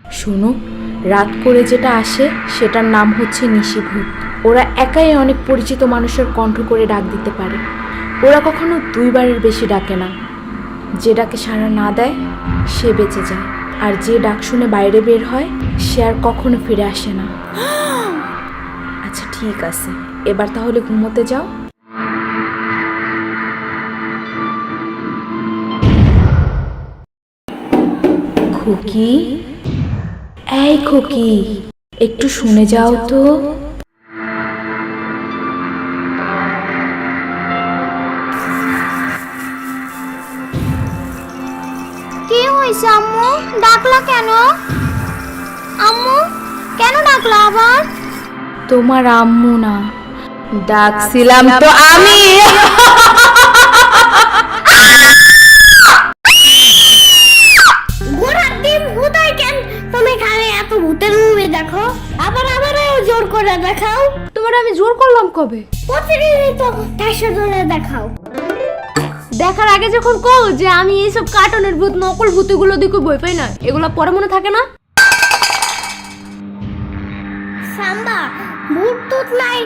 শোনো, রাত করে যেটা আসে সেটার নাম হচ্ছে নিশিভূত। ওরা একাই অনেক পরিচিত মানুষের কণ্ঠ করে ডাক দিতে পারে। ওরা কখনো 2 বারের বেশি ডাকে না। যে ডাকে সাড়া না দেয় সে বেঁচে যায়, আর যে ডাক শুনে বাইরে বের হয় সে আর কখনো ফিরে আসে না। আচ্ছা ঠিক আছে, এবার তাহলে ঘুমোতে যাও। খুকি, এই খুকি, একটু শুনে যাও তো। কি হয়েছে আম্মু? ডাকলা কেন? আম্মু কেন ডাকলা আবার? তোমার আম্মু না, ডাকছিলাম তো আমি। ঘোড়ার ডিম হুদাই কেন? তুমি খালি এত ভূতের মুভি দেখো, আবার জোর করে দেখাও। তোমার আমি জোর করলাম কবে? প্রতিদিনই তো ঠাসা ধরে দেখাও। দেখার আগে যখন কও যে আমি এইসব কার্টুনের ভূত নকল ভূতগুলো দেখে ভয় পাই না, এগুলো পরে মনে থাকে না? সাম্বা, ভূত টুত নাই,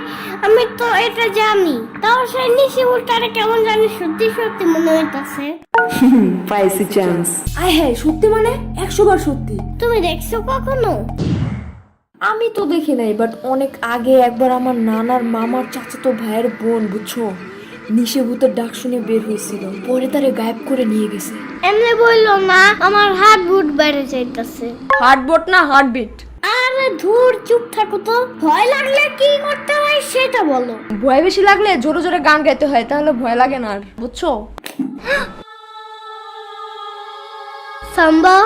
আমি তো এটা জানি। তাও সেই নিশি ভূতটারে কেমন জানি সত্যি সত্যি মনে হইতাছে। পাইছি চান্স। আয় হ্যাঁ, সত্যি মানে 100 বার সত্যি। তুমি দেখছো কখনো? আমি তো দেখি নাই, বাট অনেক আগে একবার আমার নানার মামার চাচাতো ভাইয়ের বোন, বুঝছো, নিশিভূতের ডাক শুনে বের হয়েছিল, পরে তারে গায়েব করে নিয়ে গেছে। এমনি বললো না, আমার হার্ট বুট বেড়ে যাইতাছে। হার্টবিট না হার্টবিট। আরে ধুর, চুপ থাকো তো। ভয় লাগলে কি করতে হয় সেটা বলো। ভয় বেশি লাগলে জোরে জোরে গান গাইতে হয়, তাহলে ভয় লাগে না আর, বুঝছো? সাম্বা,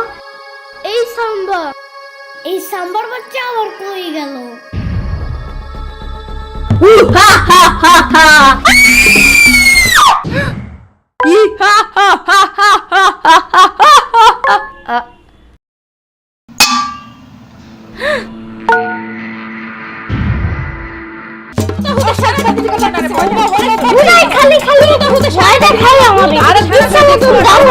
এই সাম্বা, এই সাম্বার বাচ্চা আবার কই গেল? বুড়াই খালি খালি ভয় দেখাই আমারে। আরে বিছানা তো দাও।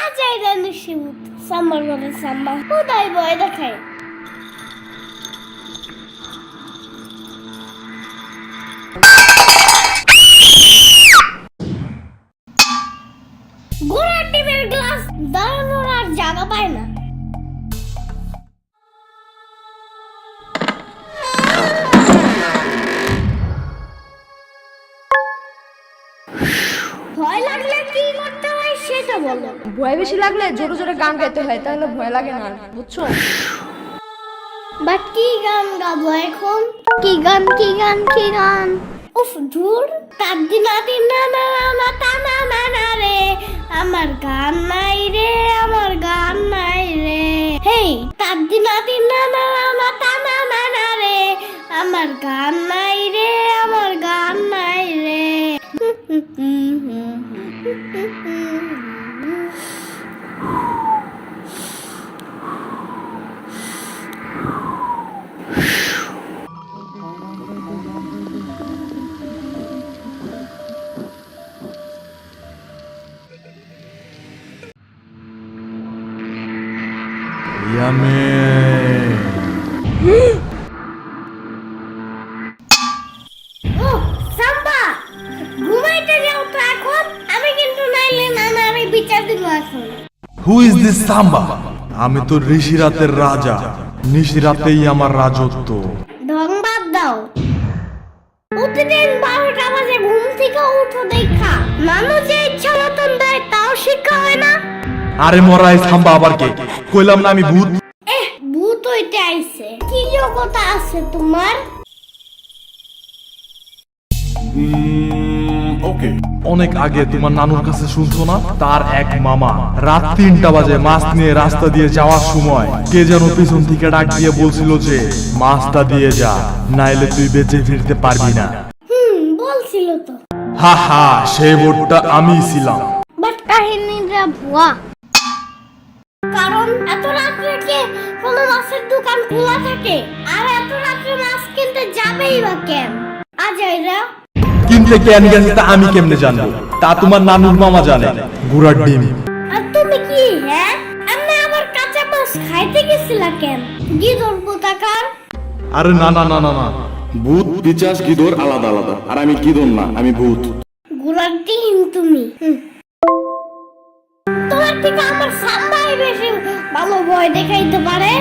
আজাই রে নিশিভূত, সাম্বার বলে সাম্বা, খুদাই ভয় দেখায়। ঘোড়ার ডিমের গ্লাস দাঁড়ানোর আর জায়গা পায় না। ভয় লাগলে কি করতে হয় সেটা বলো। ভয় বেশি লাগলে জোরে জোরে গান গাইতে হয়, তাহলে ভয় লাগে না আর, বুঝছো? বাট কি গান গাবো এখন? কি গান কি গান কি গান? উফ ধুর, তার দিনা দিনা না না তা না না না রে, আমার গান নাই রে, আমার গান নাই রে। হেই, তার দিনা দিনা না না তা না না না রে, আমার গান নাই রে, আমার গান নাই রে। ও সাম্বা, ঘুমাইতে যাও তো এখন। আমি কিন্তু নাইলে নানারে বিচার দিব এখন। হু ইজ দিস সাম্বা? আমি তো ঋষিরাতের রাজা, নিশিরাতেই আমার রাজত্ব। ঢং বাদ দাও। প্রতিদিন 12টা বাজে ঘুম থেকে উঠো দেখা, নানু যে ইচ্ছা মতন দেয় তাও শিক্ষা হয় না। আরে মরাই সাম্বা আবার কে? কইলাম না আমি ভূত। ভূত হইতে আইছে, কি যোগ্যতা আছে তোমার? অনেক আগে তোমার নানুর কাছে শুনছো না, তার এক মামা রাত 3টা বাজে মাছ নিয়ে রাস্তা দিয়ে যাওয়ার সময় কে যেন পিছন থেকে ডাক দিয়ে বলছিল যে মাছটা দিয়ে যা, নাইলে তুই বেঁচে ফিরতে পারবি না। বলছিল তো। হা হা, সেই বোর্ডটা আমি ছিলাম। বাট কাহিনীটা ভুয়া। কারণ এত রাত্রে কে কোনো মাছের দোকান খোলা থাকে? আর এত রাত্রে মাছ কিনতে যাবেই বা কেন? আজাইরা কিনতে কেন গেছে তা আমি কেমনে জানবো? তা তোমার নানুর মামা জানে। ঘোড়ার ডিম। আর তুমি কি হ্যাঁ এমনি খাইতে গেছিলা কেন গিদর কোথাকার? আরে না না না না না, ভূত পিচাস গিদর আলাদা আলাদা, আর আমি গিদর না, আমি ভূত। গুড়ার টিম তুমি। তোমার থেকে আমার সাম্বাই বেশি ভালো ভয় দেখাইতে পারে।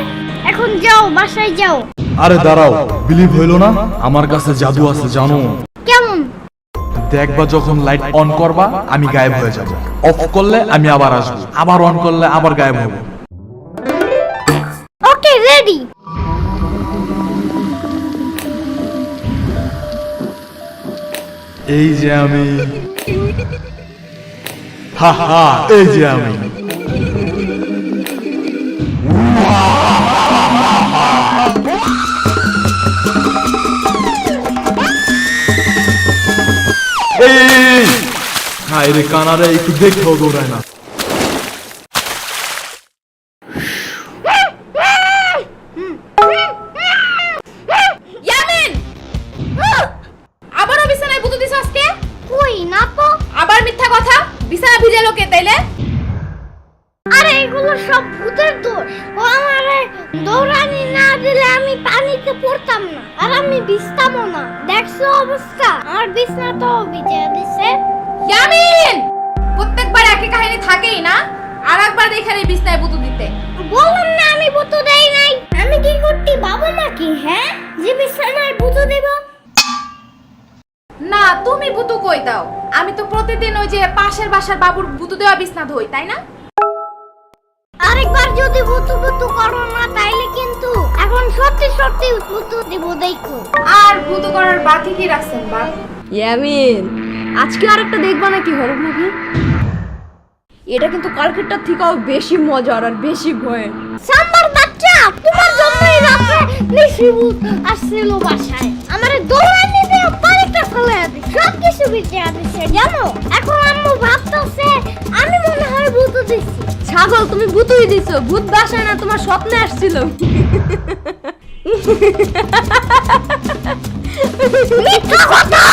এখন যাও, বাসায় যাও। আরে দাঁড়াও, বিলিভ হইলো না? আমার কাছে জাদু আছে জানো। কেমন? দেখবা যখন লাইট অন করবা আমি গায়েব হয়ে যাব, অফ করলে আমি আবার আসবো, আবার অন করলে আবার গায়েব হব। ওকে, রেডি। এই যে আমি, হা হা, এই যে আমি। এই হাই রে কানারে, একটু দেখেও দৌড়ায় না। ইয়ামিন, আবারও বিছানায় ভূত দিছ আজকে? কই না তো। আবার মিথ্যা কথা, বিছানা ভিজালো কে তাইলে? আরে এগুলো সব ভূতের দোষ। ও আমারে দৌড়ানি না দিলে আমি পানিতে পড়তাম না, আর আমি ভিজতামও না। দেখছো অবস্থা, আমার বিছনা তো ভিজে দিছে। ইয়ামিন, প্রত্যেকবার একই কাহিনী থাকেই না, আর একবার এখানে বিছানায় ভূত দিতে। বললাম না আমি ভূত দেই নাই। আমি কি করতে বাবা নাকি, হ্যাঁ, যে বিছানায় ভূত দেব? না, তুমি ভূত কই দাও? আমি তো প্রতিদিন ওই যে পাশের বাসার বাবুর ভূত দেওয়া বিছনা ধুই, তাই না? আরেকবার যদি ভূত করো না তাইলে কিন্তু এখন সত্যি সত্যি ভূত দেব, দেখো। আর ভূত করার বাকি কি রাখছেন বা? ইয়ামিন, আজকে আরেকটা দেখবা নাকি হরর মুভি? এটা কিন্তু কালকেরটার থেকেও বেশি মজার আর বেশি ভয়ের। সাম্বার বাচ্চা, তোমার জন্যই রাতে নিশি ভূত আসছিল বাসায়। আমারে দৌড়ানি দিয়ে পানিটা ফেলে দিছে, সব কিছু ভিজে দিছে জানো। এখন আম্মু ভাবতেছে আমি মনে হয় ভূত দিছি। ছাগল, তুমি ভূতই দিছো। ভূত বাসায় না, তোমার স্বপ্নে আসছিল। মিথ্যা কথা।